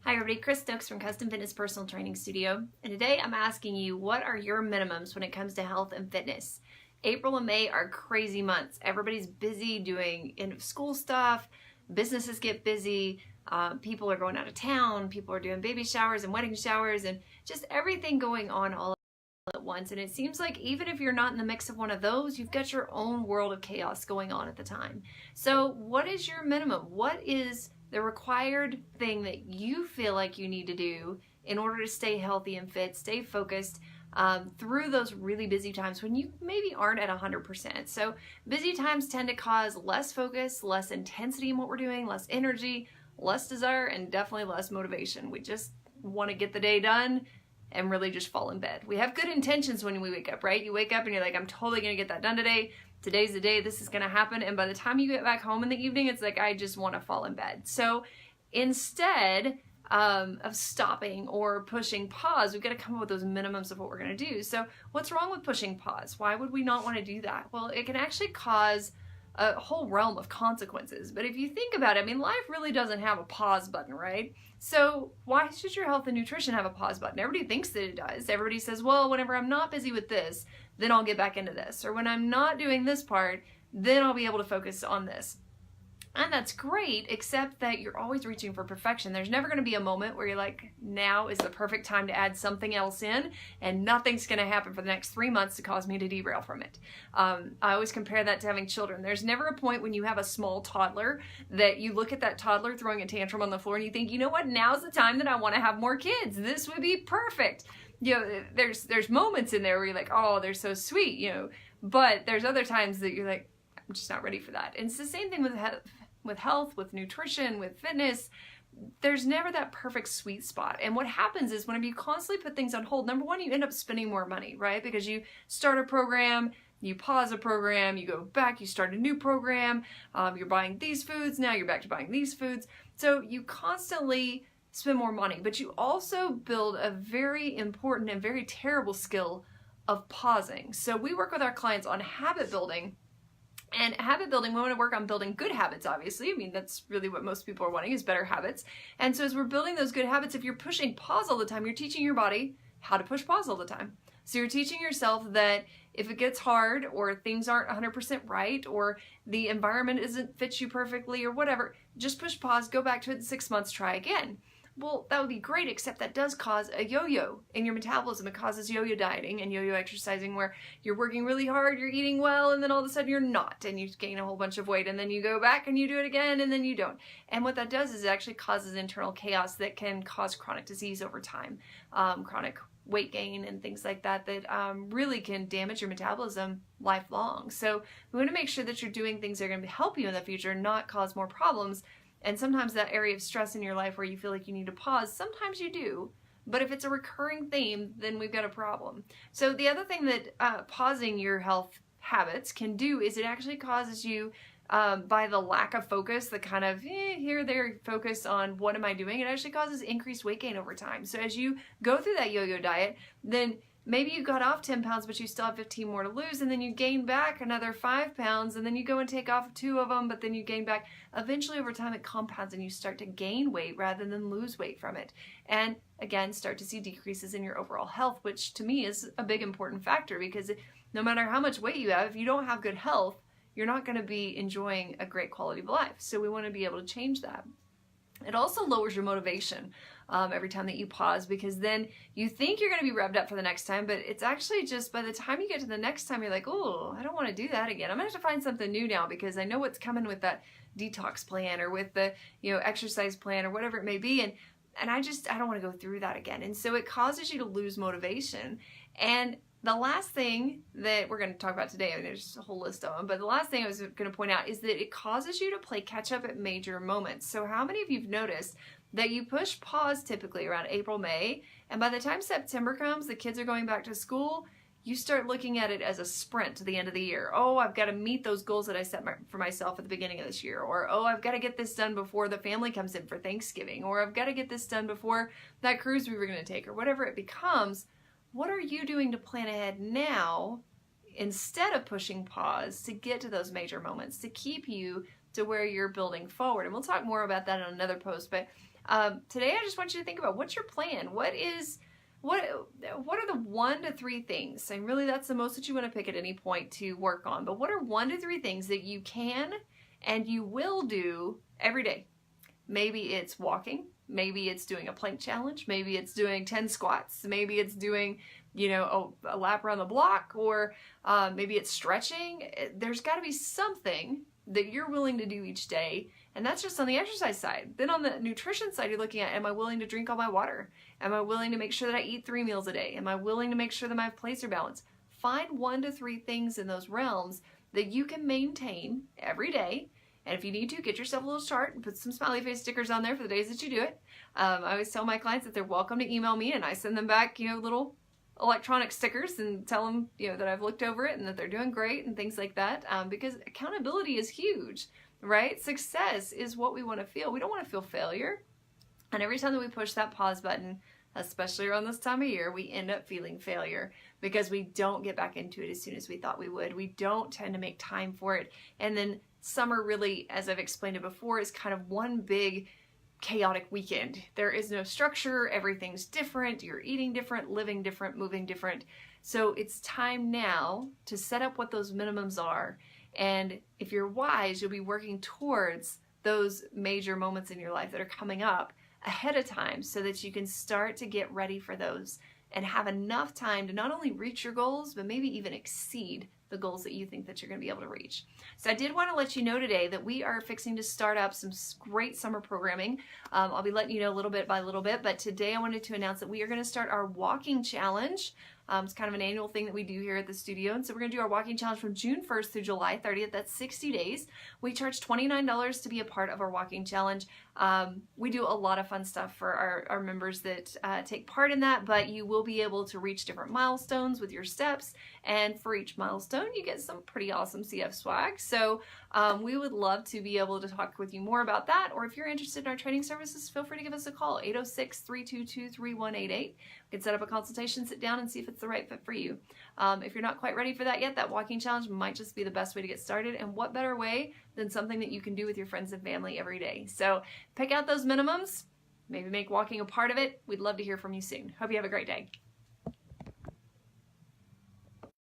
Hi everybody, Chris Stokes from Custom Fitness Personal Training Studio, and today I'm asking you, what are your minimums when it comes to health and fitness? April and May are crazy months. Everybody's busy doing end of school stuff, businesses get busy, people are going out of town, people are doing baby showers and wedding showers, and just everything going on all at once. And it seems like even if you're not in the mix of one of those, you've got your own world of chaos going on at the time. So what is your minimum? What is the required thing that you feel like you need to do in order to stay healthy and fit, stay focused through those really busy times when you maybe aren't at 100%. So busy times tend to cause less focus, less intensity in what we're doing, less energy, less desire, and definitely less motivation. We just want to get the day done and really just fall in bed. We have good intentions when we wake up, right? You wake up and you're like, I'm totally gonna get that done today. Today's the day this is gonna happen. And by the time you get back home in the evening, it's like, I just wanna fall in bed. So instead of stopping or pushing pause, we've gotta come up with those minimums of what we're gonna do. So what's wrong with pushing pause? Why would we not wanna do that? Well, it can actually cause a whole realm of consequences. But if you think about it, I mean, life really doesn't have a pause button, right? So why should your health and nutrition have a pause button? Everybody thinks that it does. Everybody says, well, whenever I'm not busy with this, then I'll get back into this. Or when I'm not doing this part, then I'll be able to focus on this. And that's great, except that you're always reaching for perfection. There's never going to be a moment where you're like, now is the perfect time to add something else in, and nothing's going to happen for the next 3 months to cause me to derail from it. I always compare that to having children. There's never a point when you have a small toddler that you look at that toddler throwing a tantrum on the floor and you think, you know what, now's the time that I want to have more kids. This would be perfect. You know, there's moments in there where you're like, oh, they're so sweet, you know, but there's other times that you're like, I'm just not ready for that. And it's the same thing with health, with nutrition, with fitness. There's never that perfect sweet spot. And what happens is whenever you constantly put things on hold, number one, you end up spending more money, right? Because you start a program, you pause a program, you go back, you start a new program, you're buying these foods, now you're back to buying these foods. So you constantly spend more money, but you also build a very important and very terrible skill of pausing. So we work with our clients on habit building. And habit building, we want to work on building good habits, obviously. I mean, that's really what most people are wanting, is better habits. And so as we're building those good habits, if you're pushing pause all the time, you're teaching your body how to push pause all the time. So you're teaching yourself that if it gets hard or things aren't 100% right or the environment isn't fits you perfectly or whatever, just push pause, go back to it in 6 months, try again. Well, that would be great, except that does cause a yo-yo in your metabolism. It causes yo-yo dieting and yo-yo exercising, where you're working really hard, you're eating well, and then all of a sudden you're not, and you gain a whole bunch of weight, and then you go back and you do it again, and then you don't. And what that does is it actually causes internal chaos that can cause chronic disease over time, chronic weight gain and things like that, that really can damage your metabolism lifelong. So we want to make sure that you're doing things that are going to help you in the future, not cause more problems. And sometimes that area of stress in your life where you feel like you need to pause, sometimes you do. But if it's a recurring theme, then we've got a problem. So the other thing that pausing your health habits can do is it actually causes you, by the lack of focus, the kind of here, there focus on what am I doing, it actually causes increased weight gain over time. So as you go through that yo-yo diet, then maybe you got off 10 pounds, but you still have 15 more to lose, and then you gain back another 5 pounds, and then you go and take off 2 of them, but then you gain back. Eventually, over time, it compounds, and you start to gain weight rather than lose weight from it. And again, start to see decreases in your overall health, which to me is a big important factor, because no matter how much weight you have, if you don't have good health, you're not going to be enjoying a great quality of life. So we want to be able to change that. It also lowers your motivation every time that you pause, because then you think you're going to be revved up for the next time, but it's actually just by the time you get to the next time, you're like, oh, I don't want to do that again. I'm going to have to find something new now, because I know what's coming with that detox plan or with the exercise plan or whatever it may be. And I don't want to go through that again. And so it causes you to lose motivation. And the last thing that we're going to talk about today, I mean, there's a whole list of them, but the last thing I was going to point out is that it causes you to play catch up at major moments. So how many of you have noticed that you push pause typically around April, May, and by the time September comes, the kids are going back to school, you start looking at it as a sprint to the end of the year. Oh, I've got to meet those goals that I set for myself at the beginning of this year. Or, oh, I've got to get this done before the family comes in for Thanksgiving. Or I've got to get this done before that cruise we were going to take, or whatever it becomes. What are you doing to plan ahead now instead of pushing pause to get to those major moments, to keep you to where you're building forward. And we'll talk more about that in another post. But today I just want you to think about, what's your plan? What are the 1 to 3 things? And really that's the most that you want to pick at any point to work on. But what are 1 to 3 things that you can and you will do every day? Maybe it's walking. Maybe it's doing a plank challenge. Maybe it's doing 10 squats. Maybe it's doing, a lap around the block, or maybe it's stretching. There's got to be something that you're willing to do each day. And that's just on the exercise side. Then on the nutrition side, you're looking at, am I willing to drink all my water? Am I willing to make sure that I eat 3 meals a day? Am I willing to make sure that my plates are balanced? Find 1 to 3 things in those realms that you can maintain every day. And if you need to, get yourself a little chart and put some smiley face stickers on there for the days that you do it. I always tell my clients that they're welcome to email me, and I send them back, little electronic stickers and tell them, that I've looked over it and that they're doing great and things like that. Because accountability is huge, right? Success is what we want to feel. We don't want to feel failure. And every time that we push that pause button, especially around this time of year, we end up feeling failure because we don't get back into it as soon as we thought we would. We don't tend to make time for it. And then summer really, as I've explained it before, is kind of one big chaotic weekend. There is no structure. Everything's different. You're eating different, living different, moving different. So it's time now to set up what those minimums are. And if you're wise, you'll be working towards those major moments in your life that are coming up ahead of time so that you can start to get ready for those and have enough time to not only reach your goals, but maybe even exceed the goals that you think that you're going to be able to reach. So I did want to let you know today that we are fixing to start up some great summer programming. I'll be letting you know little bit by little bit, but today I wanted to announce that we are going to start our walking challenge. It's kind of an annual thing that we do here at the studio. And so we're going to do our walking challenge from June 1st through July 30th. That's 60 days. We charge $29 to be a part of our walking challenge. We do a lot of fun stuff for our members that take part in that, but you will be able to reach different milestones with your steps. And for each milestone, you get some pretty awesome CF swag. So we would love to be able to talk with you more about that. Or if you're interested in our training services, feel free to give us a call, 806-322-3188. We can set up a consultation, sit down, and see if it's the right fit for you. If you're not quite ready for that yet, that walking challenge might just be the best way to get started. And what better way than something that you can do with your friends and family every day? So pick out those minimums, maybe make walking a part of it. We'd love to hear from you soon. Hope you have a great day.